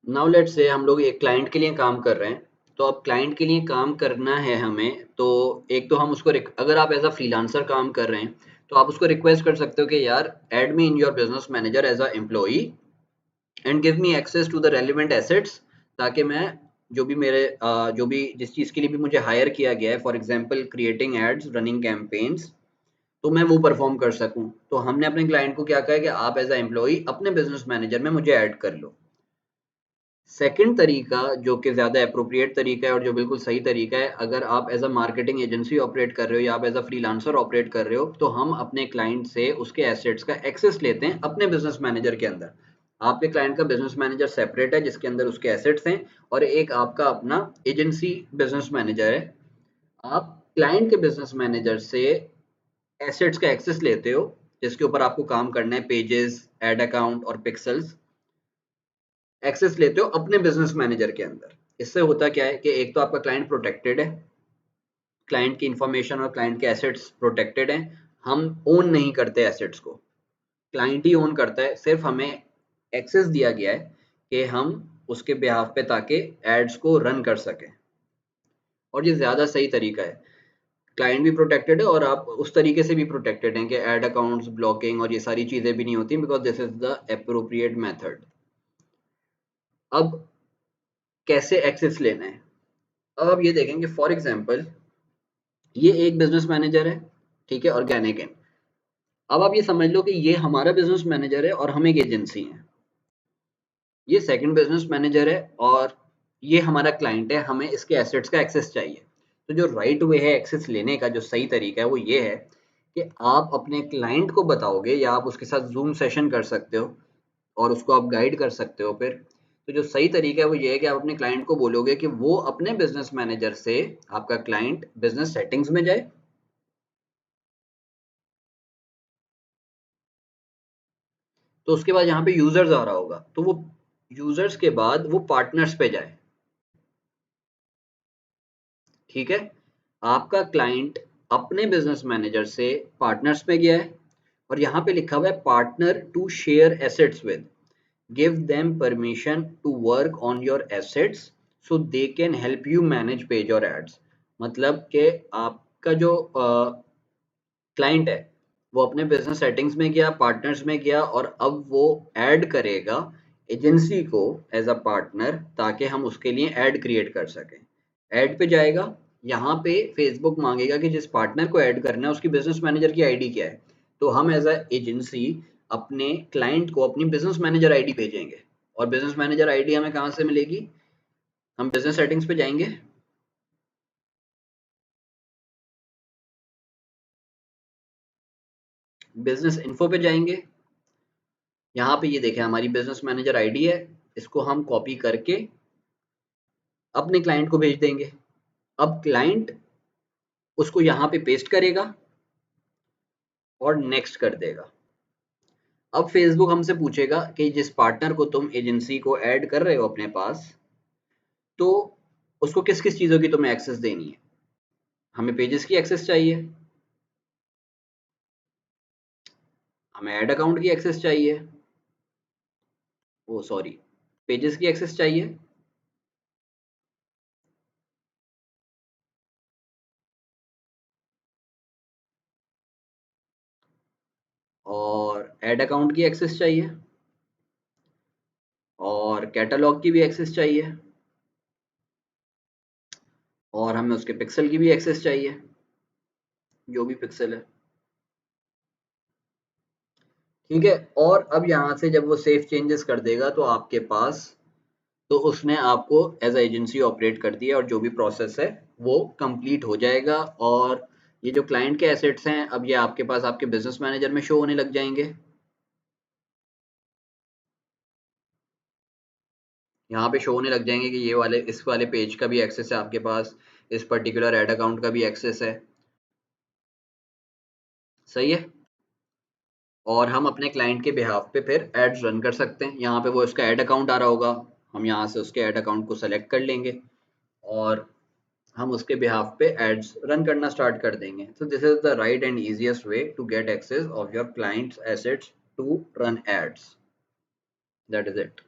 Now let's say हम लोग एक क्लाइंट के लिए काम कर रहे हैं। तो अब क्लाइंट के लिए काम करना है हमें, तो एक तो हम उसको अगर आप एज अ फ्रीलांसर काम कर रहे हैं तो आप उसको रिक्वेस्ट कर सकते हो कि यार add me in your business manager as a employee and give me access to the relevant assets, ताकि मैं जो भी मेरे जो भी जिस चीज़ के लिए भी मुझे हायर किया गया है, for example creating ads, running campaigns, तो मैं वो परफॉर्म कर सकूं। तो हमने अपने क्लाइंट को क्या कहा है कि आप एज अ एम्प्लॉई अपने बिजनेस मैनेजर में मुझे ऐड कर लो। सेकंड तरीका जो कि ज़्यादा एप्रोप्रिएट तरीका है और जो बिल्कुल सही तरीका है, अगर आप as a marketing agency operate कर रहे हो या आप एज अ फ्रीलांसर ऑपरेट कर रहे हो, तो हम अपने क्लाइंट से उसके एसेट्स का एक्सेस लेते हैं अपने बिजनेस मैनेजर के अंदर। आपके क्लाइंट का बिजनेस मैनेजर सेपरेट है जिसके अंदर उसके एसेट्स हैं, और एक आपका अपना एजेंसी बिजनेस मैनेजर है। आप क्लाइंट के बिजनेस मैनेजर से एसेट्स का एक्सेस लेते हो जिसके ऊपर आपको काम करना है, पेजेस, एड अकाउंट और पिक्सल्स, एक्सेस लेते हो अपने बिजनेस मैनेजर के अंदर। इससे होता क्या है कि एक तो आपका क्लाइंट प्रोटेक्टेड है, क्लाइंट की इंफॉर्मेशन और क्लाइंट के एसेट्स प्रोटेक्टेड हैं। हम ओन नहीं करते एसेट्स को, क्लाइंट ही ओन करता है। सिर्फ हमें एक्सेस दिया गया है कि हम उसके बिहाफ पे ताकि एड्स को रन कर सकें, और ये ज़्यादा सही तरीका है। क्लाइंट भी प्रोटेक्टेड है और आप उस तरीके से भी प्रोटेक्टेड हैं कि एड अकाउंट्स ब्लॉकिंग और ये सारी चीज़ें भी नहीं होती, because this is the appropriate method. अब कैसे एक्सेस लेना है, अब आप ये देखेंगे, फॉर एग्जांपल ये एक बिजनेस मैनेजर है, ठीक है, ऑर्गेनिक है। अब आप ये समझ लो कि ये हमारा बिजनेस मैनेजर है और हम एक एजेंसी हैं। ये सेकंड बिजनेस मैनेजर है और ये हमारा क्लाइंट है, हमें इसके एसेट्स का एक्सेस चाहिए। तो जो राइट वे है एक्सेस लेने का, जो सही तरीका है वो ये है कि आप अपने क्लाइंट को बताओगे या आप उसके साथ जूम सेशन कर सकते हो और उसको आप गाइड कर सकते हो फिर। तो जो सही तरीका है वो ये है कि आप अपने क्लाइंट को बोलोगे कि वो अपने बिजनेस मैनेजर से आपका क्लाइंट बिजनेस सेटिंग्स में जाए, तो उसके बाद यहाँ पे यूजर्स आ रहा होगा, तो वो यूजर्स के बाद वो पार्टनर्स पे जाए। ठीक है, आपका क्लाइंट अपने बिजनेस मैनेजर से पार्टनर्स पे गया है और यहाँ पे लिखा हुआ है partner to share assets with, give them permission to work on your assets so they can help you manage page और एड्स। मतलब कि आपका जो क्लाइंट है वो अपने बिजनेस सेटिंग्स में गया, पार्टनर्स में गया, और अब वो ऐड करेगा एजेंसी को एज अ पार्टनर, ताकि हम उसके लिए ऐड क्रिएट कर सकें। ऐड पे जाएगा, यहाँ पे फेसबुक मांगेगा कि जिस पार्टनर को ऐड करना है उसकी बिजनेस मैनेजर की आईडी क्या है। तो हम एज अ एजेंसी अपने क्लाइंट को अपनी बिजनेस मैनेजर आईडी भेजेंगे, और बिजनेस मैनेजर आईडी हमें कहाँ से मिलेगी, हम बिजनेस सेटिंग्स पे जाएंगे, बिजनेस इन्फो पे जाएंगे, यहाँ पे ये देखें हमारी बिजनेस मैनेजर आईडी है, इसको हम कॉपी करके अपने क्लाइंट को भेज देंगे। अब क्लाइंट उसको यहाँ पे पेस्ट करेगा और नेक्स्ट कर देगा। अब फेसबुक हमसे पूछेगा कि जिस पार्टनर को तुम एजेंसी को ऐड कर रहे हो अपने पास, तो उसको किस किस चीज़ों की तुम्हें एक्सेस देनी है। हमें पेजेस की एक्सेस चाहिए, हमें ऐड अकाउंट की एक्सेस चाहिए, ओ सॉरी, पेजेस की एक्सेस चाहिए, और ऐड अकाउंट की एक्सेस चाहिए, और कैटलॉग की भी एक्सेस चाहिए, और हमें उसके पिक्सल की भी एक्सेस चाहिए, जो भी पिक्सल है। ठीक है, और अब यहाँ से जब वो सेव चेंजेस कर देगा तो आपके पास, तो उसने आपको एज अ एजेंसी ऑपरेट कर दिया और जो भी प्रोसेस है वो कंप्लीट हो जाएगा। और ये जो क्लाइंट के एसेट्स हैं अब ये आपके पास आपके बिजनेस मैनेजर में शो होने लग जाएंगे। यहाँ पे शो होने लग जाएंगे कि ये वाले, इस वाले पेज का भी एक्सेस है आपके पास, इस पर्टिकुलर एड अकाउंट का भी एक्सेस है। सही है, और हम अपने क्लाइंट के बिहाफ पे फिर एड्स रन कर सकते हैं। यहाँ पे वो इसका एड अकाउंट आ रहा होगा, हम यहाँ से उसके एड अकाउंट को सेलेक्ट कर लेंगे और हम उसके बिहाफ पे एड्स रन करना स्टार्ट कर देंगे। So this is the right and easiest way to get access of your client's assets to run ads. That is it.